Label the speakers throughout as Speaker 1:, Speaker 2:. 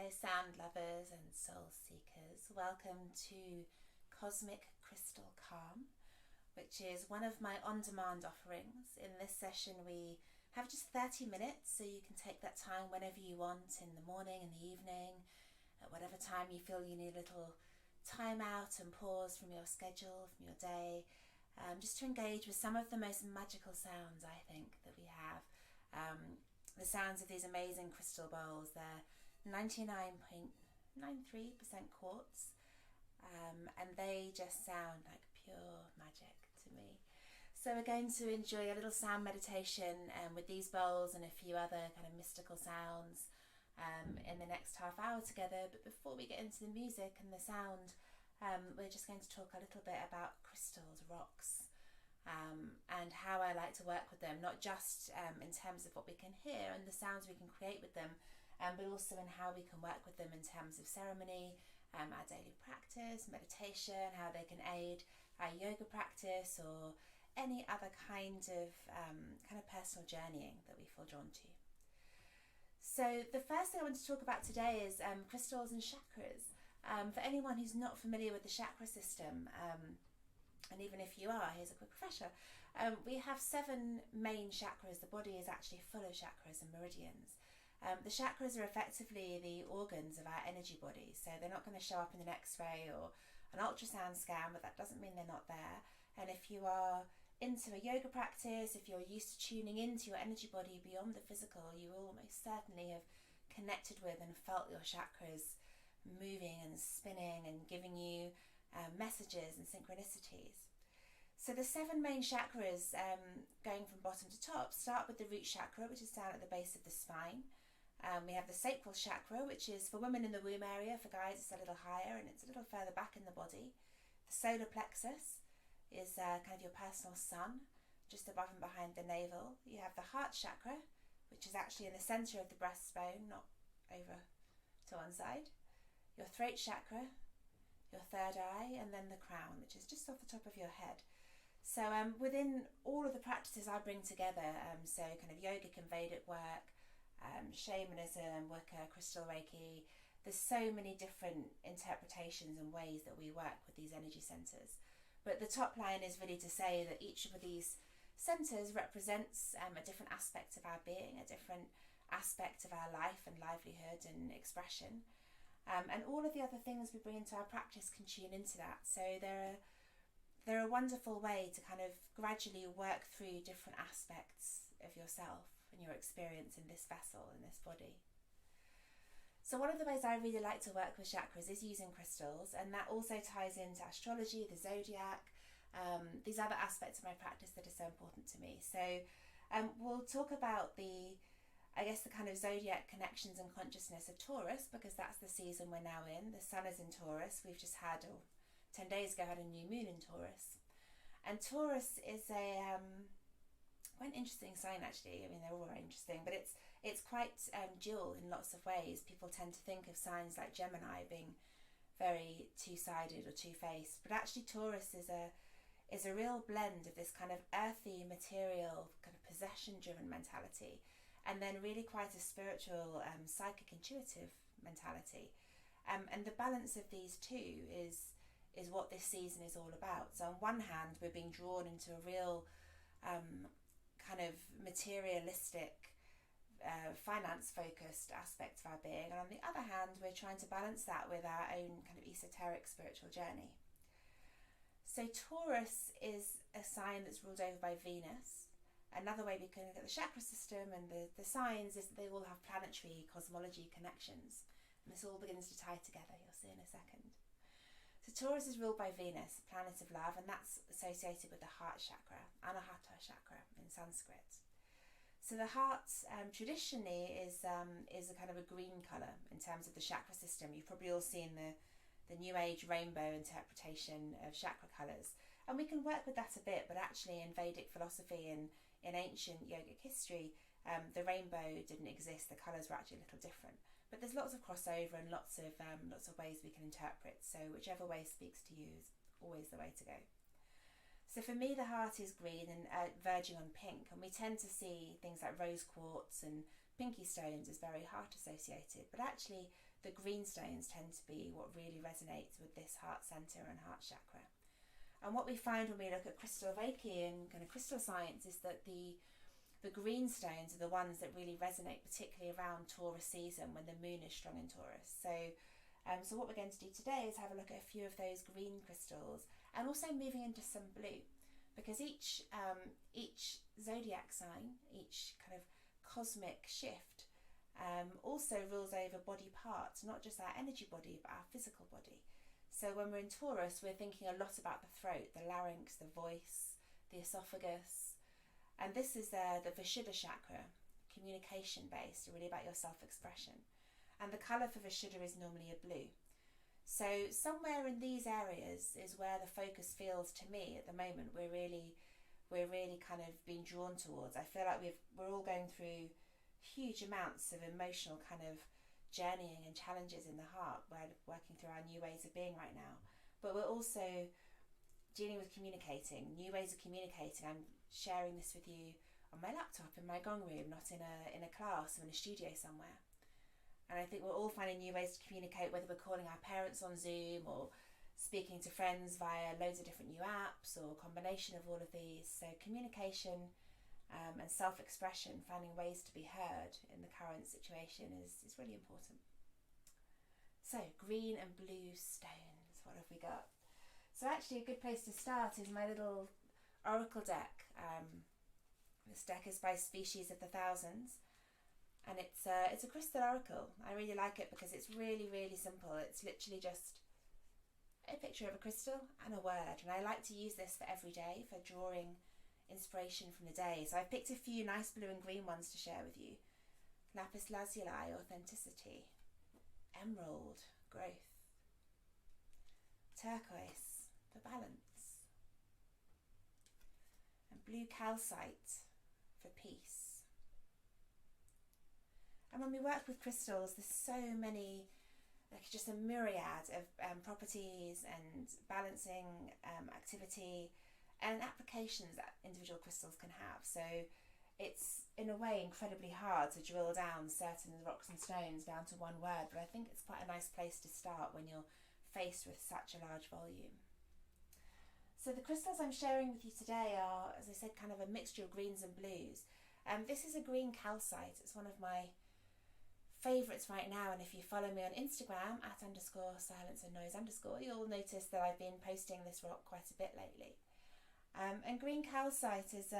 Speaker 1: Hi, sound lovers and soul seekers. Welcome to Cosmic Crystal Calm, which is one of my on-demand offerings. In this session, we have just 30 minutes, so you can take that time whenever you want, in the morning, in the evening, at whatever time you feel you need a little time out and pause from your schedule, from your day, just to engage with some of the most magical sounds, I think, that we have. The sounds of these amazing crystal bowls. They're 99.93% quartz, and they just sound like pure magic to me. So we're going to enjoy a little sound meditation with these bowls and a few other kind of mystical sounds in the next half hour together. But before we get into the music and the sound, we're just going to talk a little bit about crystals, rocks, and how I like to work with them, not just in terms of what we can hear and the sounds we can create with them, but also in how we can work with them in terms of ceremony, our daily practice, meditation, how they can aid our yoga practice or any other kind of personal journeying that we feel drawn to. So the first thing I want to talk about today is crystals and chakras. For anyone who's not familiar with the chakra system, and even if you are, here's a quick refresher. We have 7 main chakras. The body is actually full of chakras and meridians. The chakras are effectively the organs of our energy body, so they're not going to show up in an X-ray or an ultrasound scan, but that doesn't mean they're not there. And if you are into a yoga practice, if you're used to tuning into your energy body beyond the physical, you will most certainly have connected with and felt your chakras moving and spinning and giving you messages and synchronicities. So the 7 main chakras, going from bottom to top, start with the root chakra, which is down at the base of the spine. We have the sacral chakra, which is for women in the womb area. For guys, it's a little higher and it's a little further back in the body. The solar plexus is kind of your personal sun, just above and behind the navel. You have the heart chakra, which is actually in the center of the breastbone, not over to one side. Your throat chakra, your third eye, and then the crown, which is just off the top of your head. So within all of the practices I bring together, so kind of yogic and Vedic work, shamanism, Wicca, crystal Reiki, there's so many different interpretations and ways that we work with these energy centers. But the top line is really to say that each of these centers represents a different aspect of our being, a different aspect of our life and livelihood and expression. And all of the other things we bring into our practice can tune into that. So they're a wonderful way to kind of gradually work through different aspects of yourself and your experience in this vessel, in this body. So one of the ways I really like to work with chakras is using crystals, and that also ties into astrology, the zodiac, these other aspects of my practice that are so important to me. So we'll talk about the kind of zodiac connections and consciousness of Taurus, because that's the season we're now in. The sun is in Taurus. We've just had, 10 days ago, had a new moon in Taurus. And Taurus is quite an interesting sign, actually. I mean, they're all very interesting, but it's quite dual in lots of ways. People tend to think of signs like Gemini being very two-sided or two-faced, but actually Taurus is a real blend of this kind of earthy, material, kind of possession-driven mentality, and then really quite a spiritual, psychic, intuitive mentality. And the balance of these two is what this season is all about. So on one hand, we're being drawn into a real kind of materialistic, finance-focused aspect of our being. And on the other hand, we're trying to balance that with our own kind of esoteric spiritual journey. So Taurus is a sign that's ruled over by Venus. Another way we can look at the chakra system and the signs is that they all have planetary cosmology connections. And this all begins to tie together, you'll see in a second. So Taurus is ruled by Venus, the planet of love, and that's associated with the heart chakra, Anahata chakra in Sanskrit. So the heart traditionally is a kind of a green colour in terms of the chakra system. You've probably all seen the New Age rainbow interpretation of chakra colours. And we can work with that a bit, but actually in Vedic philosophy and in ancient yogic history, the rainbow didn't exist. The colours were actually a little different. But there's lots of crossover and lots of ways we can interpret. So whichever way speaks to you is always the way to go. So for me, the heart is green and verging on pink, and we tend to see things like rose quartz and pinky stones as very heart associated. But actually, the green stones tend to be what really resonates with this heart center and heart chakra. And what we find when we look at crystal Reiki and kind of crystal science is that the green stones are the ones that really resonate, particularly around Taurus season when the moon is strong in Taurus. So what we're going to do today is have a look at a few of those green crystals, and also moving into some blue, because each zodiac sign, each kind of cosmic shift, also rules over body parts, not just our energy body, but our physical body. So when we're in Taurus, we're thinking a lot about the throat, the larynx, the voice, the esophagus. And this is the Vishuddha chakra, communication based, really about your self-expression. And the colour for Vishuddha is normally a blue. So somewhere in these areas is where the focus feels, to me at the moment, we're really kind of being drawn towards. I feel like we're all going through huge amounts of emotional kind of journeying and challenges in the heart. We're working through our new ways of being right now, but we're also dealing with communicating, new ways of communicating. I'm sharing this with you on my laptop in my gong room, not in a class or in a studio somewhere. And I think we're all finding new ways to communicate, whether we're calling our parents on Zoom or speaking to friends via loads of different new apps, or a combination of all of these. So communication and self-expression, finding ways to be heard in the current situation is really important. So green and blue stones, what have we got? So actually a good place to start is my little oracle deck. This deck is by Species of the Thousands, and it's a crystal oracle. I really like it because it's really, really simple. It's literally just a picture of a crystal and a word, and I like to use this for every day, for drawing inspiration from the day. So I've picked a few nice blue and green ones to share with you. Lapis lazuli, authenticity. Emerald, growth. Turquoise, for balance. And blue calcite, for peace. And when we work with crystals, there's so many, like just a myriad of properties and balancing activity and applications that individual crystals can have. So it's in a way incredibly hard to drill down certain rocks and stones down to one word, but I think it's quite a nice place to start when you're faced with such a large volume. So the crystals I'm sharing with you today are, as I said, kind of a mixture of greens and blues. This is a green calcite. It's one of my favourites right now, and if you follow me on Instagram @_silence and noise_, you'll notice that I've been posting this rock quite a bit lately. And green calcite is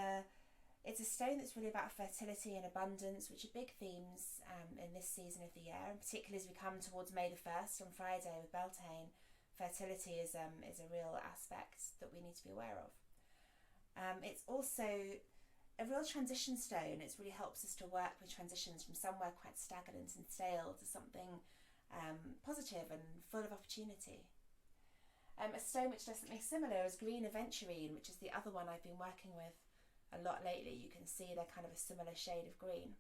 Speaker 1: it's a stone that's really about fertility and abundance, which are big themes in this season of the year, and particularly as we come towards May the 1st on Friday with Beltane. Fertility is a real aspect that we need to be aware of. It's also a real transition stone. It really helps us to work with transitions from somewhere quite stagnant and stale to something positive and full of opportunity. A stone which does something similar is green aventurine, which is the other one I've been working with a lot lately. You can see they're kind of a similar shade of green.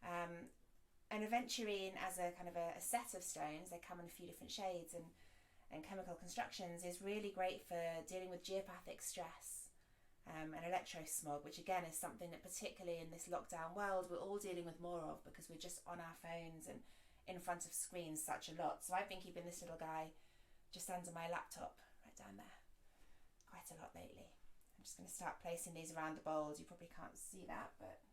Speaker 1: And aventurine, as a kind of a set of stones, they come in a few different shades and chemical constructions, is really great for dealing with geopathic stress. And electrosmog, which again is something that particularly in this lockdown world we're all dealing with more of, because we're just on our phones and in front of screens such a lot. So I've been keeping this little guy just under my laptop, right down there, quite a lot lately. I'm just going to start placing these around the bowls. You probably can't see that, but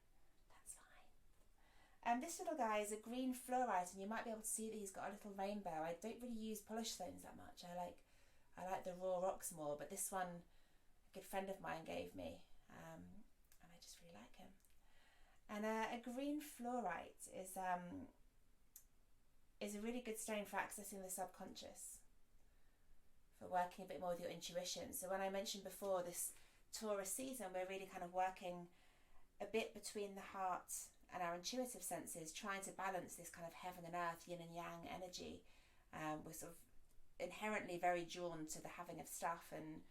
Speaker 1: that's fine. This little guy is a green fluorite, and you might be able to see that he's got a little rainbow. I don't really use polished stones that much. I like the raw rocks more, but this one good friend of mine gave me, and I just really like him. And a green fluorite is a really good stone for accessing the subconscious, for working a bit more with your intuition. So when I mentioned before this Taurus season, we're really kind of working a bit between the heart and our intuitive senses, trying to balance this kind of heaven and earth, yin and yang energy. We're sort of inherently very drawn to the having of stuff and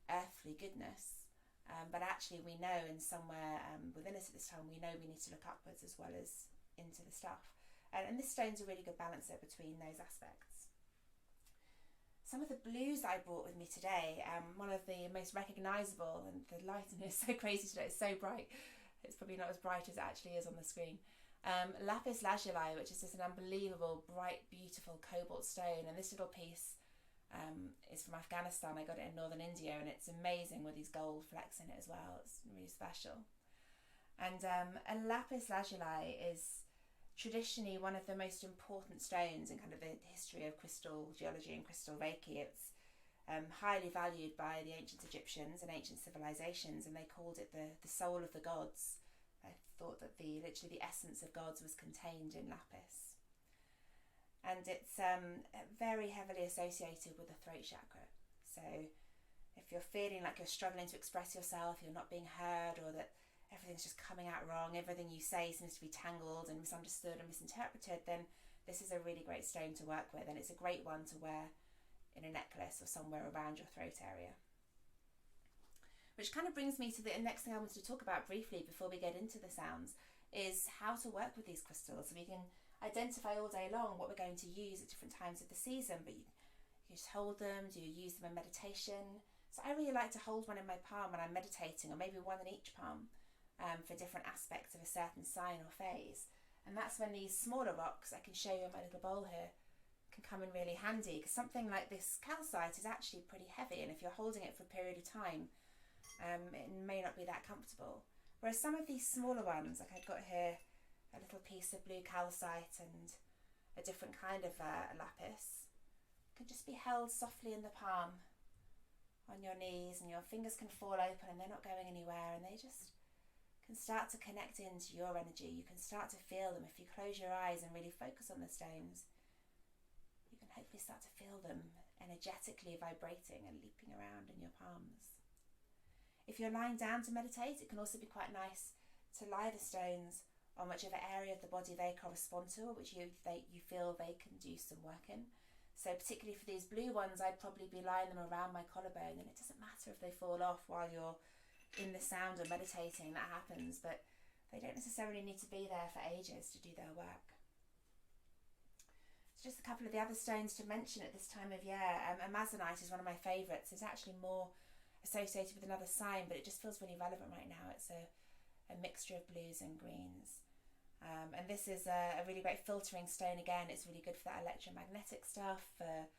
Speaker 1: earthly goodness, but actually we know in somewhere within us at this time, we know we need to look upwards as well as into the stuff, and this stone's a really good balancer between those aspects. Some of the blues that I brought with me today, one of the most recognisable, and the lighting is so crazy today, it's so bright, it's probably not as bright as it actually is on the screen, Lapis lazuli, which is just an unbelievable, bright, beautiful cobalt stone. And this little piece is from Afghanistan. I got it in northern India, and it's amazing with these gold flecks in it as well. It's really special. And a lapis lazuli is traditionally one of the most important stones in kind of the history of crystal geology and crystal Reiki. It's highly valued by the ancient Egyptians and ancient civilizations, and they called it the soul of the gods. I thought that literally the essence of gods was contained in lapis. And it's very heavily associated with the throat chakra. So if you're feeling like you're struggling to express yourself, you're not being heard, or that everything's just coming out wrong, everything you say seems to be tangled and misunderstood and misinterpreted, then this is a really great stone to work with, and it's a great one to wear in a necklace or somewhere around your throat area. Which kind of brings me to the next thing I wanted to talk about briefly before we get into the sounds, is how to work with these crystals. So we can identify all day long what we're going to use at different times of the season, but you just hold them. Do you use them in meditation? So I really like to hold one in my palm when I'm meditating, or maybe one in each palm, for different aspects of a certain sign or phase. And that's when these smaller rocks, I can show you in my little bowl here, can come in really handy, because something like this calcite is actually pretty heavy, and if you're holding it for a period of time, it may not be that comfortable. Whereas some of these smaller ones, like I've got here a little piece of blue calcite and a different kind of lapis, can just be held softly in the palm on your knees, and your fingers can fall open and they're not going anywhere, and they just can start to connect into your energy. You can start to feel them. If you close your eyes and really focus on the stones, you can hopefully start to feel them energetically vibrating and leaping around in your palms. If you're lying down to meditate, it can also be quite nice to lie the stones on whichever area of the body they correspond to, or which you feel they can do some work in. So particularly for these blue ones, I'd probably be lying them around my collarbone, and it doesn't matter if they fall off while you're in the sound or meditating, that happens, but they don't necessarily need to be there for ages to do their work. So just a couple of the other stones to mention at this time of year. Amazonite is one of my favourites. It's actually more associated with another sign, but it just feels really relevant right now. It's a mixture of blues and greens. And this is a really great filtering stone. Again, it's really good for that electromagnetic stuff, for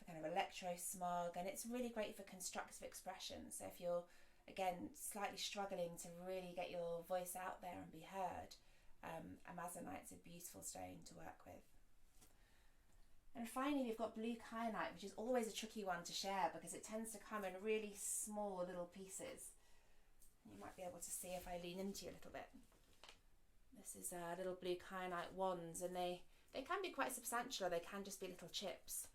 Speaker 1: kind of electro smog, and it's really great for constructive expression. So if you're, again, slightly struggling to really get your voice out there and be heard, Amazonite's a beautiful stone to work with. And finally, we've got blue kyanite, which is always a tricky one to share because it tends to come in really small little pieces. You might be able to see if I lean into you a little bit. This is little blue kyanite wands, and they can be quite substantial, or they can just be little chips.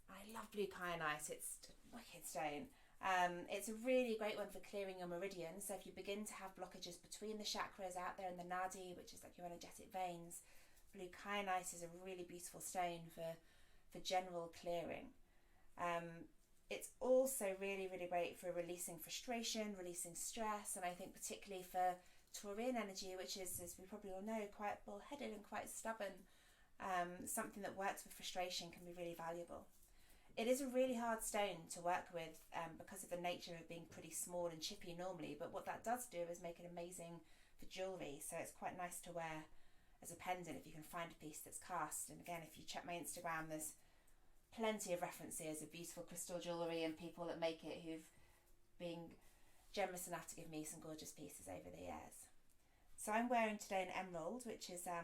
Speaker 1: I love blue kyanite. It's a wicked stone. It's a really great one for clearing your meridian. So if you begin to have blockages between the chakras out there in the nadi, which is like your energetic veins, blue kyanite is a really beautiful stone for general clearing. It's also really, really great for releasing frustration, releasing stress, and I think particularly for Taurian energy, which is, as we probably all know, quite bullheaded and quite stubborn. Something that works with frustration can be really valuable. It is a really hard stone to work with because of the nature of being pretty small and chippy normally, but what that does do is make it amazing for jewellery. So it's quite nice to wear as a pendant if you can find a piece that's cast. And again, if you check my Instagram, there's plenty of references of beautiful crystal jewellery and people that make it who've been generous enough to give me some gorgeous pieces over the years. So I'm wearing today an emerald, which is a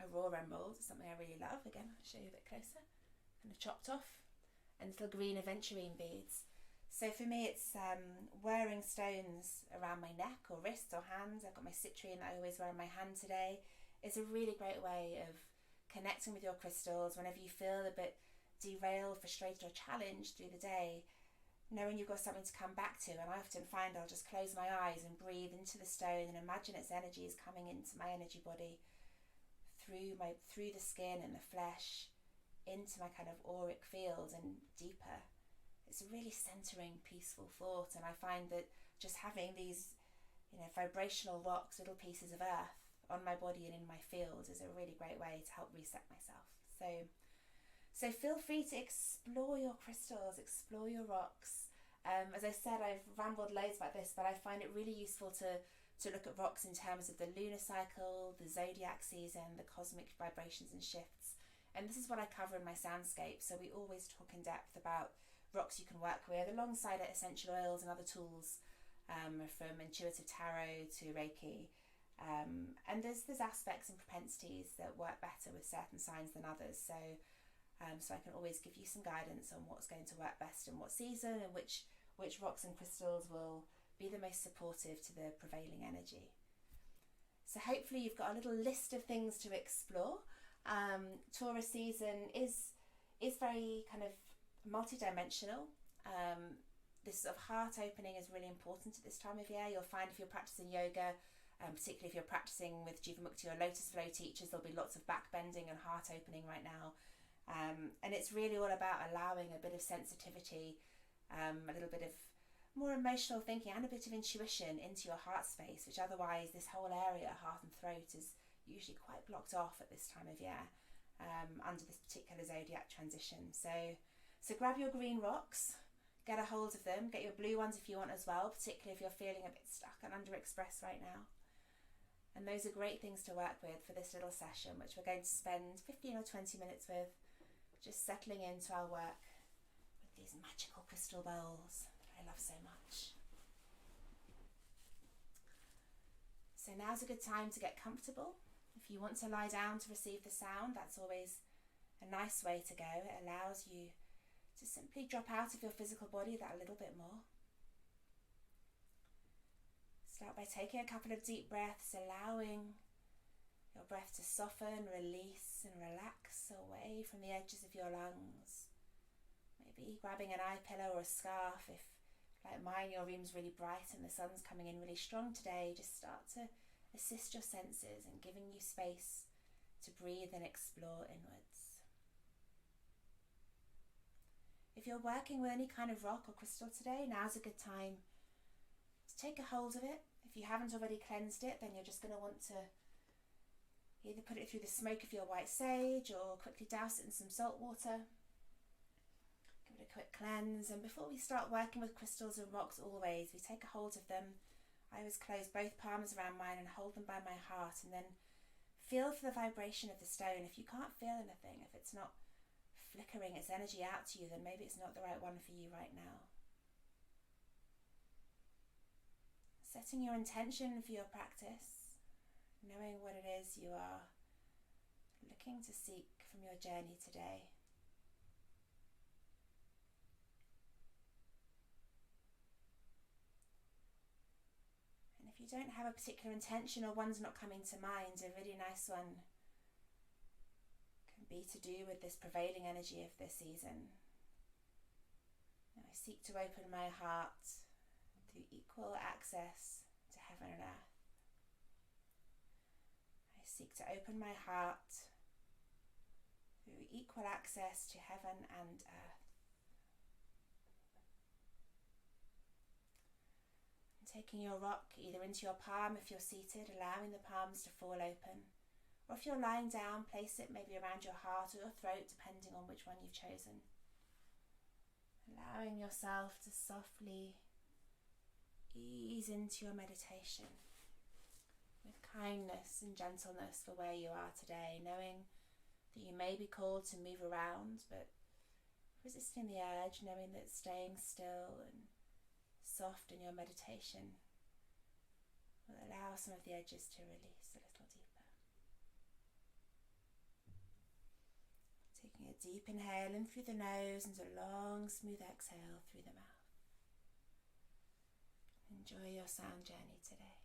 Speaker 1: raw emerald, something I really love. Again, I'll show you a bit closer. Kind of chopped off, and little green aventurine beads. So for me, it's wearing stones around my neck or wrists or hands. I've got my citrine that I always wear in my hand today. It's a really great way of connecting with your crystals whenever you feel a bit derailed, frustrated or challenged through the day, knowing you've got something to come back to. And I often find I'll just close my eyes and breathe into the stone and imagine its energy is coming into my energy body, through the skin and the flesh, into my kind of auric field and deeper. It's a really centering, peaceful thought, and I find that just having these, vibrational rocks, little pieces of earth on my body and in my field is a really great way to help reset myself. So feel free to explore your crystals, explore your rocks. As I said, I've rambled loads about this, but I find it really useful to to look at rocks in terms of the lunar cycle, the zodiac season, the cosmic vibrations and shifts. And this is what I cover in my soundscape. So we always talk in depth about rocks you can work with alongside essential oils and other tools, from intuitive tarot to Reiki. And there's aspects and propensities that work better with certain signs than others. So I can always give you some guidance on what's going to work best in what season, and which rocks and crystals will be the most supportive to the prevailing energy. So hopefully you've got a little list of things to explore. Taurus season is very kind of multi-dimensional. This sort of heart opening is really important at this time of year. You'll find if you're practicing yoga, particularly if you're practicing with Jivamukti or Lotus Flow teachers, there'll be lots of back bending and heart opening right now. And it's really all about allowing a bit of sensitivity, a little bit of more emotional thinking and a bit of intuition into your heart space, which otherwise this whole area, heart and throat, is usually quite blocked off at this time of year, under this particular zodiac transition. So grab your green rocks, get a hold of them, get your blue ones if you want as well, particularly if you're feeling a bit stuck and underexpressed right now. And those are great things to work with for this little session, which we're going to spend 15 or 20 minutes with, just settling into our work with these magical crystal bowls that I love so much. So now's a good time to get comfortable. If you want to lie down to receive the sound, that's always a nice way to go. It allows you to simply drop out of your physical body that little bit more. Start by taking a couple of deep breaths, allowing your breath to soften, release and relax away from the edges of your lungs. Maybe grabbing an eye pillow or a scarf. If, like mine, your room's really bright and the sun's coming in really strong today, just start to assist your senses and giving you space to breathe and explore inwards. If you're working with any kind of rock or crystal today, now's a good time to take a hold of it. If you haven't already cleansed it, then you're just going to want to either put it through the smoke of your white sage or quickly douse it in some salt water. Give it a quick cleanse. And before we start working with crystals and rocks, always we take a hold of them. I always close both palms around mine and hold them by my heart, and then feel for the vibration of the stone. If you can't feel anything, if it's not flickering its energy out to you, then maybe it's not the right one for you right now. Setting your intention for your practice, knowing what it is you are looking to seek from your journey today. And if you don't have a particular intention or one's not coming to mind, a really nice one can be to do with this prevailing energy of this season. I seek to open my heart through equal access to heaven and earth. I seek to open my heart through equal access to heaven and earth. And taking your rock either into your palm if you're seated, allowing the palms to fall open, or if you're lying down, place it maybe around your heart or your throat, depending on which one you've chosen. Allowing yourself to softly ease into your meditation with kindness and gentleness for where you are today, knowing that you may be called to move around, but resisting the urge, knowing that staying still and soft in your meditation will allow some of the edges to release a little deeper. Taking a deep inhale in through the nose and a long, smooth exhale through the mouth. Enjoy your sound journey today.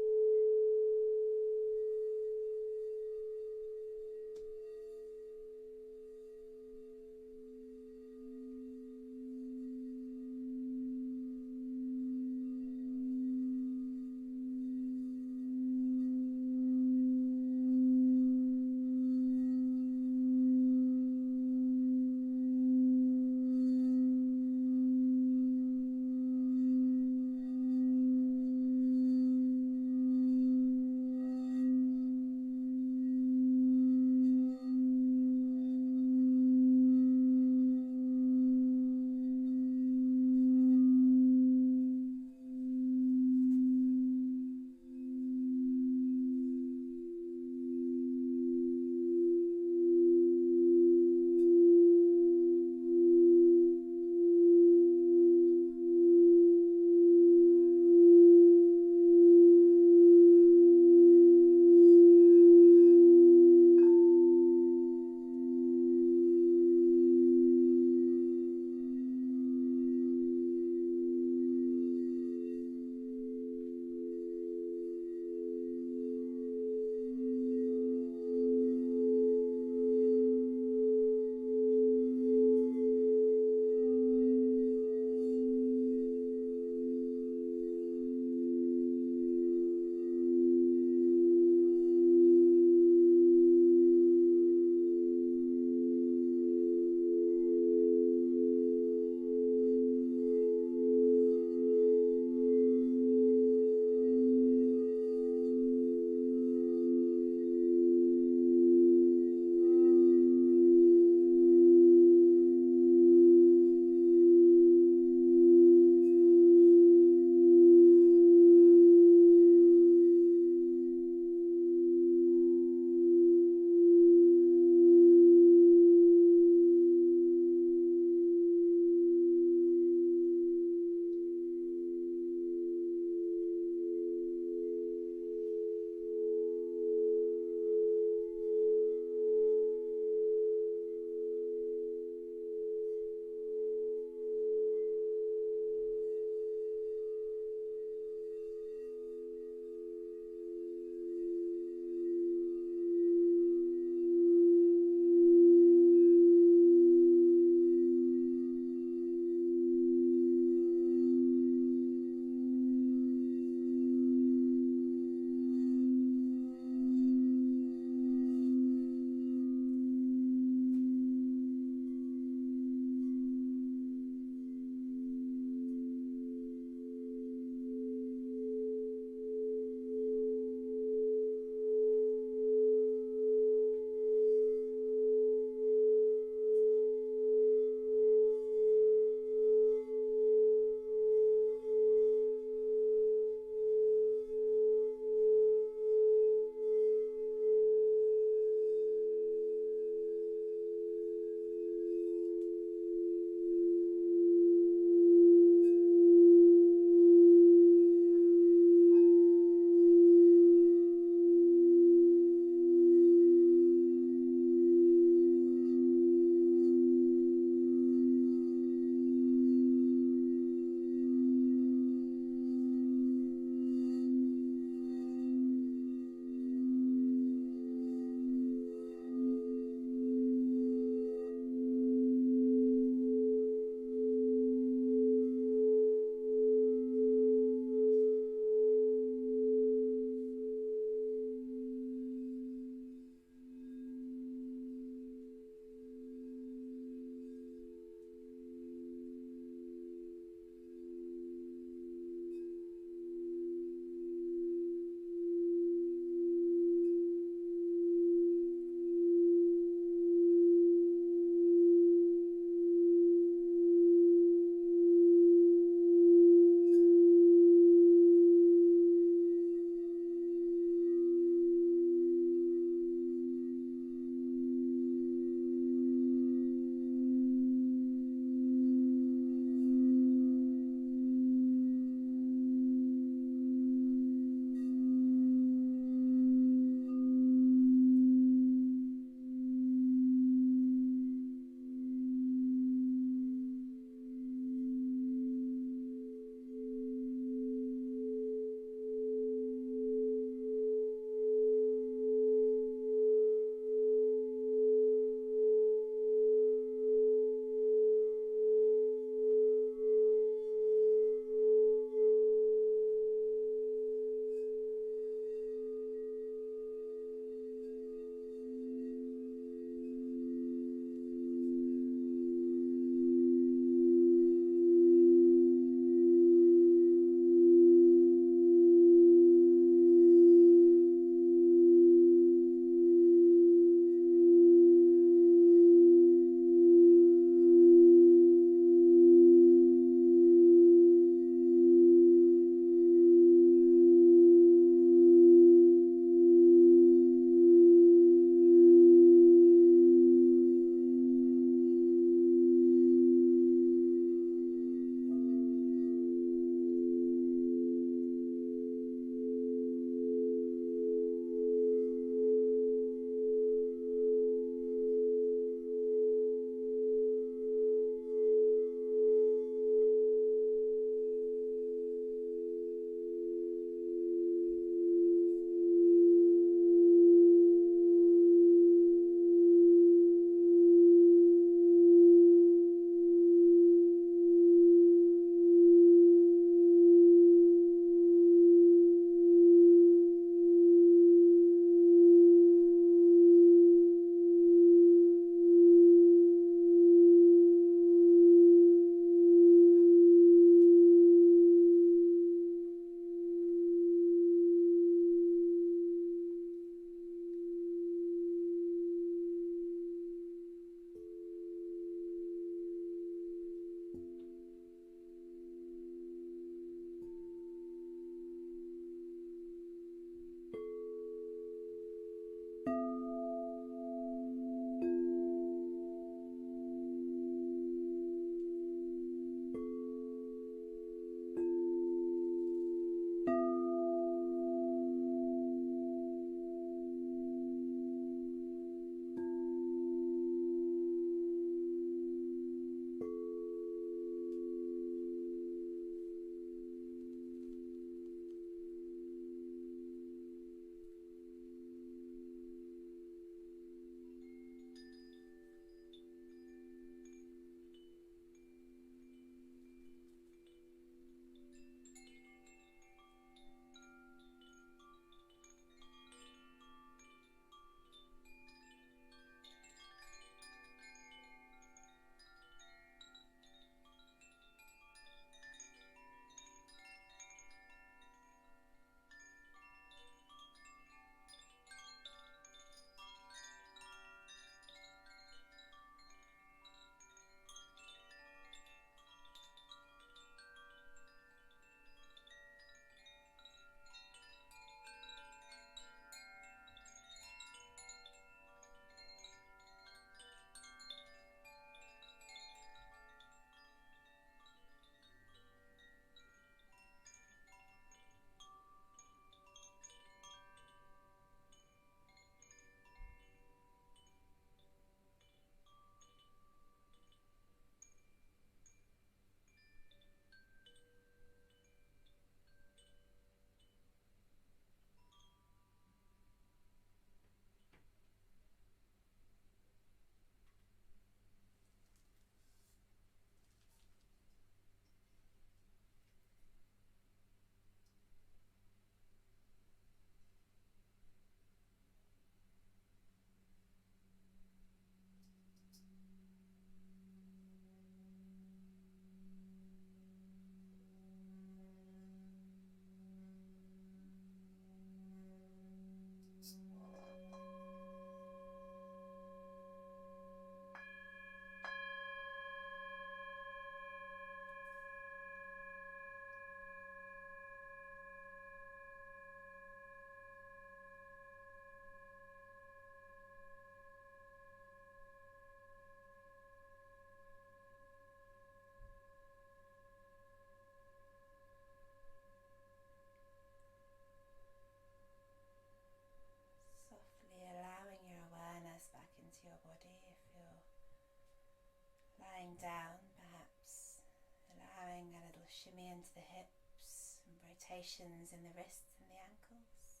Speaker 1: into the hips and rotations in the wrists and the ankles.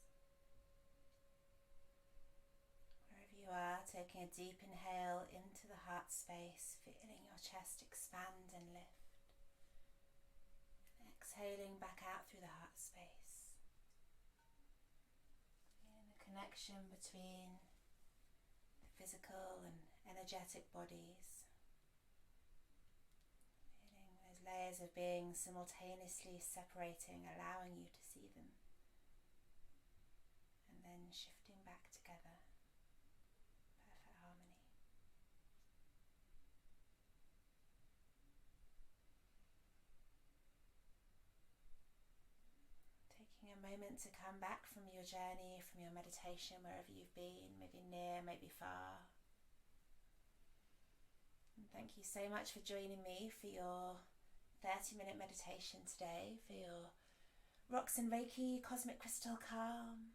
Speaker 1: Wherever you are, taking a deep inhale into the heart space, feeling your chest expand and lift. And exhaling back out through the heart space. Feeling the connection between the physical and energetic bodies. Feeling those layers of being simultaneously separating, allowing you to see them. And then shifting back together. Perfect harmony. Taking a moment to come back from your journey, from your meditation, wherever you've been, maybe near, maybe far. And thank you so much for joining me for your 30-minute meditation today, for your Rocks and Reiki Cosmic Crystal Calm.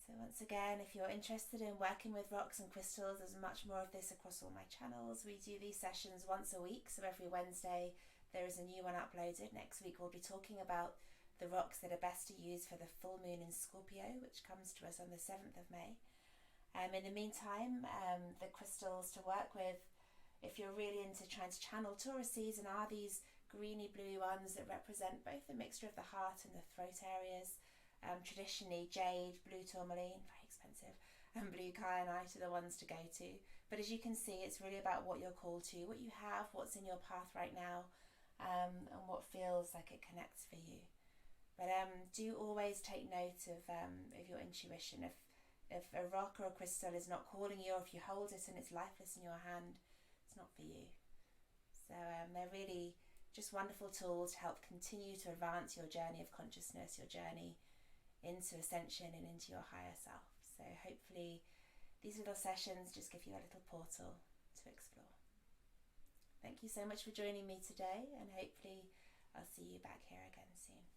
Speaker 1: So once again, if you're interested in working with rocks and crystals, there's much more of this across all my channels. We do these sessions once a week, so every Wednesday there is a new one uploaded. Next week we'll be talking about the rocks that are best to use for the full moon in Scorpio, which comes to us on the 7th of May. In the meantime, the crystals to work with, if you're really into trying to channel Taurus season, are these greeny blue ones that represent both a mixture of the heart and the throat areas. Traditionally, jade, blue tourmaline, very expensive, and blue kyanite are the ones to go to. But as you can see, it's really about what you're called to, what you have, what's in your path right now, and what feels like it connects for you. But do always take note of your intuition. If a rock or a crystal is not calling you, or if you hold it and it's lifeless in your hand, it's not for you. So they're really just wonderful tools to help continue to advance your journey of consciousness, your journey into ascension and into your higher self. So hopefully these little sessions just give you a little portal to explore. Thank you so much for joining me today, and hopefully I'll see you back here again soon.